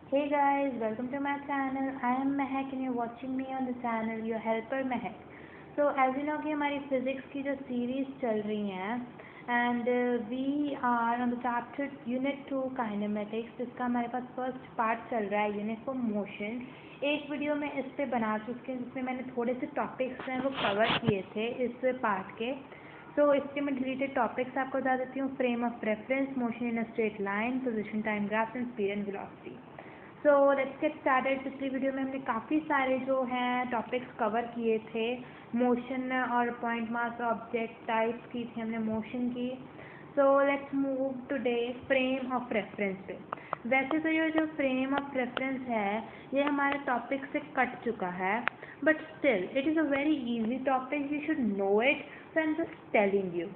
Hey guys, welcome to my channel. I am Mehak and you're watching me on the channel Your Helper Mehak. So as you know कि हमारी physics की जो series चल रही हैं and we are on the chapter unit 2 kinematics, जिसका हमारे पास फर्स्ट पार्ट चल रहा है यूनिट फॉर मोशन। एक वीडियो में इस पे बना चुकी हूँ जिसमें मैंने थोड़े से टॉपिक्स हैं वो कवर किए थे इस पार्ट के। तो इसके मैं डिलीटेड टॉपिक्स आपको बता देती हूँ। Frame of reference, motion in a straight line, position, time graphs and speed and velocity. So let's get started. पिछली वीडियो में हमने काफ़ी सारे जो हैं टॉपिक्स कवर किए थे। मोशन और पॉइंट मास ऑब्जेक्ट टाइप्स की थी हमने मोशन की। So let's move today frame of reference पे। वैसे तो ये जो फ्रेम ऑफ रेफरेंस है ये हमारे टॉपिक से कट चुका है, but still it is a very easy topic, you should know it, so I am just telling you.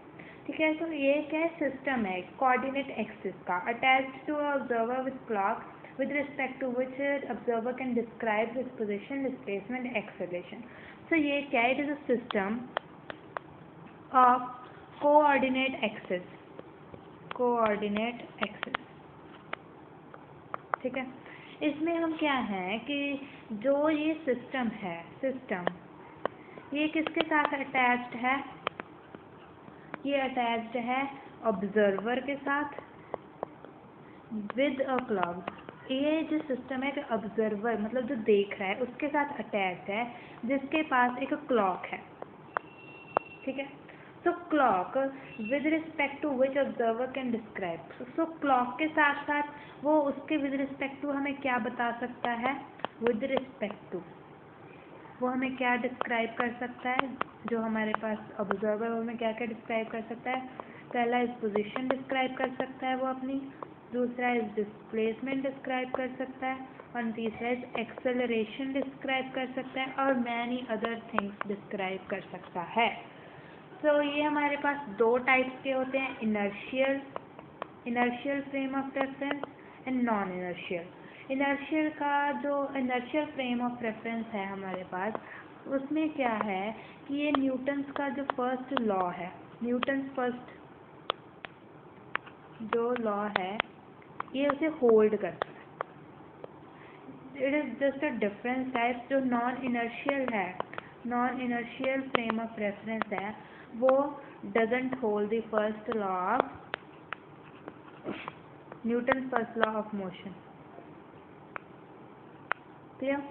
ठीक है, तो ये क्या सिस्टम है कोऑर्डिनेट एक्सिस का attached to observer with clock with respect to which observer can describe his position, displacement, acceleration. So ये क्या है? It is a system of coordinate axis. Coordinate axis. ठीक है, इसमें हम क्या है कि जो ये सिस्टम है, ये किसके साथ अटैच्ड है? ये अटैच्ड है ऑब्जर्वर के साथ विद अ क्लॉक। ये जो सिस्टम है कि ऑब्जर्वर मतलब जो देख रहा है उसके साथ अटैच है जिसके पास एक क्लॉक है। ठीक है, so clock with respect to which observer can describe. So clock के साथ साथ वो उसके विद रिस्पेक्ट टू हमें क्या बता सकता है? विद रिस्पेक्ट टू वो हमें क्या डिस्क्राइब कर सकता है? जो हमारे पास ऑब्जर्वर वो हमें क्या क्या डिस्क्राइब कर सकता है? पहला इस पोजीशन डिस्क्राइब कर सकता है वो अपनी, दूसरा इस डिस्प्लेसमेंट डिस्क्राइब कर सकता है, और तीसरा इस एक्सेलरेशन डिस्क्राइब कर सकता है, और मैनी अदर थिंग्स डिस्क्राइब कर सकता है। तो ये हमारे पास दो टाइप्स के होते हैं, inertial frame of reference and non inertial. Inertial का जो इनर्शियल फ्रेम ऑफ रेफरेंस है हमारे पास, उसमें क्या है कि ये न्यूटन्स का जो फर्स्ट लॉ है, न्यूटन्स फर्स्ट जो लॉ है ये उसे होल्ड करता है। It is just a difference type. जो नॉन इनर्शियल है, non inertial frame of reference है, वो doesn't hold the first law of Newton first law of motion. Clear?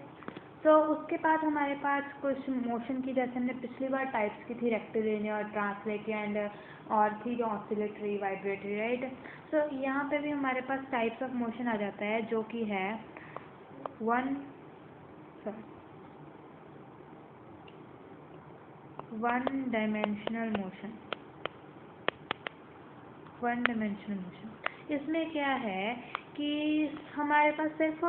तो उसके बाद हमारे पास कुछ मोशन की, जैसे हमने पिछली बार टाइप्स की थी, रेक्टिलिनियर, ट्रांसलेटरी एंड और थी जो ऑसिलेटरी, वाइब्रेटरी, राइट। सो यहाँ पे भी हमारे पास टाइप्स ऑफ मोशन आ जाता है जो कि है one dimensional motion. One dimensional motion इसमें क्या है कि हमारे पास सिर्फ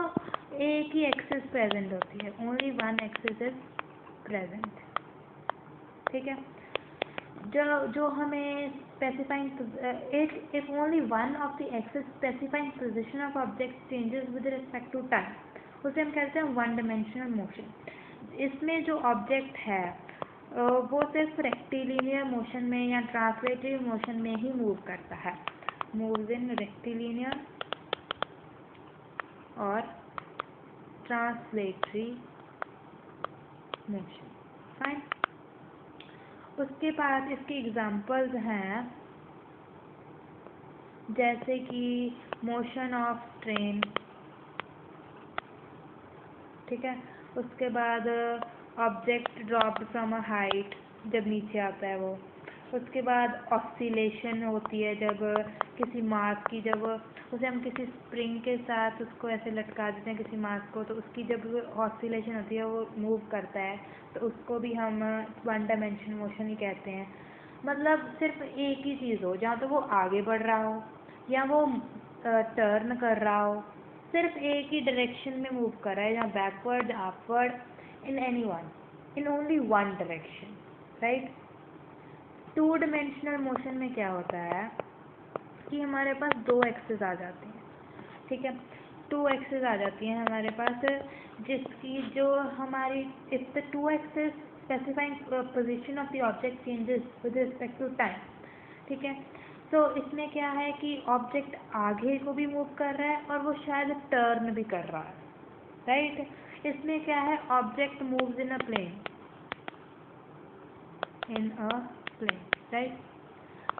एक ही एक्सिस प्रेजेंट होती है, only one axis is present. ठीक है, जो हमें specifying if only one of the axis specifying position of object changes with respect to time, उसे हम कहते हैं वन डायमेंशनल मोशन। इसमें जो ऑब्जेक्ट है वो सिर्फ रेक्टिलिनियर मोशन में या ट्रांसलेटरी मोशन में ही मूव करता है, मूव्स इन रेक्टिलिनियर और ट्रांसलेटरी मोशन। फाइन। उसके बाद इसके एग्जांपल्स हैं जैसे कि मोशन ऑफ ट्रेन। ठीक है, उसके बाद object dropped from a height, जब नीचे आता है वो। उसके बाद ऑसिलेशन होती है जब किसी मास की, जब उसे हम किसी स्प्रिंग के साथ उसको ऐसे लटका देते हैं किसी मास को, तो उसकी जब ऑसिलेशन होती है वो मूव करता है, तो उसको भी हम वन डायमेंशन मोशन ही कहते हैं। मतलब सिर्फ एक ही चीज़ हो, जहाँ तो वो आगे बढ़ रहा हो या वो टर्न कर रहा हो, सिर्फ एक ही डायरेक्शन में मूव कर रहा है, या backward, upward, in any one, in only one direction, right. Two dimensional motion में क्या होता है कि हमारे पास दो एक्सिस आ जाती हैं। ठीक है, टू एक्सिस आ जाती हैं हमारे पास, जिसकी जो हमारी if the two axis specifying position of the object changes with respect to time. ठीक है, सो इसमें क्या है कि ऑब्जेक्ट आगे को भी मूव कर रहा है और वो शायद टर्न भी कर रहा है, राइट। इसमें क्या है, object moves in a plane, right.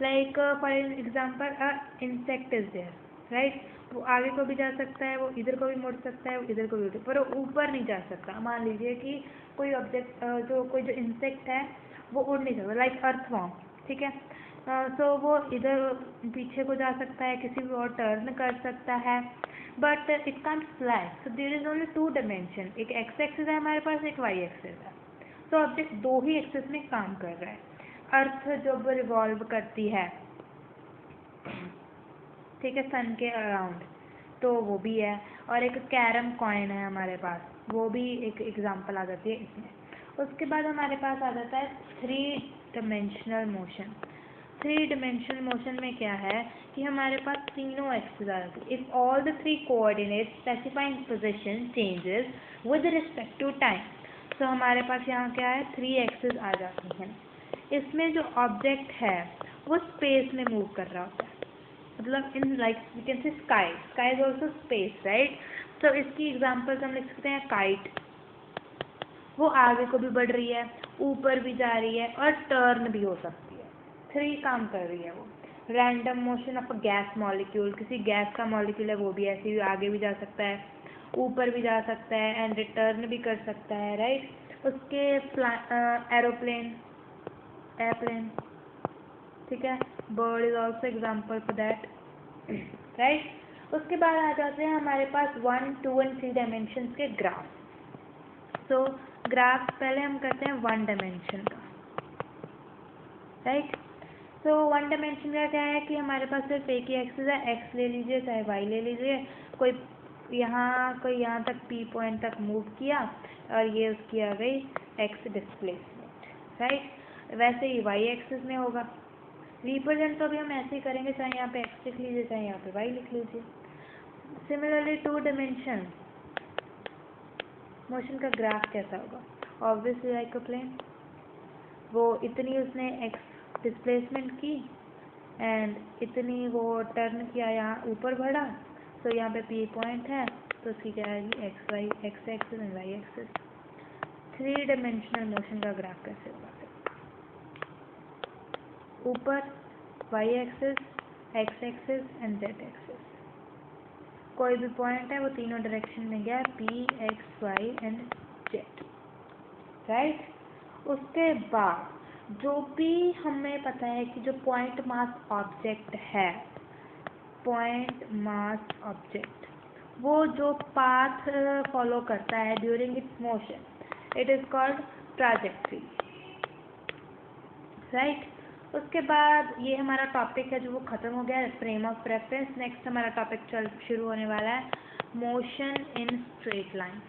Like for example a insect is there, right. वो आगे को भी जा सकता है, वो इधर को भी मुड़ सकता है, वो इधर को भी, पर वो ऊपर नहीं जा सकता। मान लीजिए कि कोई ऑब्जेक्ट जो इंसेक्ट है वो उड़ नहीं सकता, लाइक अर्थवॉर्म, ठीक है। सो वो इधर पीछे को जा सकता है, किसी भी और टर्न कर सकता है, but it can't fly. So there is only 2 dimension, एक एक्स एक्सिस है हमारे पास, एक वाई एक्सिस है। तो ऑब्जेक्ट 2 ही एक्सिस में काम कर रहा है। अर्थ जब रिवॉल्व करती है, ठीक है, सन के अराउंड, तो वो भी है। और एक कैरम कॉइन है हमारे पास, वो भी एक एग्जांपल आ जाती है इसमें। उसके बाद हमारे पास आ जाता है 3 डायमेंशनल मोशन। 3 डायमेंशनल मोशन में क्या है कि हमारे पास तीनों एक्सिस आ जाती है। If all the 3 coordinate specifying position changes with respect to time. तो हमारे पास यहाँ क्या है, 3 एक्सिस आ जाती हैं। इसमें जो ऑब्जेक्ट है वो स्पेस में मूव कर रहा होता है, मतलब in like we can say sky is also space, right. तो इसकी एग्जाम्पल्स हम लिख सकते हैं काइट, वो आगे को भी बढ़ रही है, ऊपर भी जा रही है और टर्न भी हो सकती है। 3 काम कर रही है वो। Random motion of a gas molecule, किसी गैस का मॉलिक्यूल है वो भी ऐसे ही आगे भी जा सकता है, ऊपर भी जा सकता है एंड रिटर्न भी कर सकता है, राइट। उसके एरोप्लेन, एयरप्लेन, ठीक है, bird is also example for that, right. उसके बाद आ जाते हैं हमारे पास 1, 2 एंड 3 डायमेंशन के ग्राफ। सो ग्राफ पहले हम करते हैं 1 डायमेंशन का, राइट। सो 1 डायमेंशन का क्या है कि हमारे पास सिर्फ एक ही एक्सिस है, एक्स ले लीजिए चाहे वाई ले लीजिए, कोई यहाँ तक पी पॉइंट तक मूव किया और ये उसकी आ गई एक्स डिस्प्लेसमेंट, राइट। वैसे ही वाई एक्सिस में होगा, रिप्रेजेंट तो भी हम ऐसे ही करेंगे, चाहे यहाँ पे एक्स लिख लीजिए चाहे यहाँ पे वाई लिख लीजिए। सिमिलरली 2 डायमेंशन मोशन का ग्राफ कैसा होगा, ऑब्वियसली लाइक अ प्लेन, वो इतनी उसने एक्स डिस्प्लेसमेंट की एंड इतनी वो टर्न किया, यहाँ ऊपर बढ़ा, तो यहाँ पे पी पॉइंट है तो उसकी क्या आएगी, X axis and Y axis. 3 dimensional motion का ग्राफ कैसे होगा, ऊपर Y axis, X axis and Z axis, कोई भी पॉइंट है वो तीनों डायरेक्शन में गया, P X Y and Z, right. उसके बाद जो भी हमें पता है कि जो पॉइंट मास ऑब्जेक्ट है, पॉइंट मास ऑब्जेक्ट वो जो पाथ फॉलो करता है during its motion, it is called trajectory, right. उसके बाद ये हमारा टॉपिक है जो वो ख़त्म हो गया है, फ्रेम ऑफ रेफरेंस। नेक्स्ट हमारा टॉपिक शुरू होने वाला है, मोशन इन स्ट्रेट लाइन।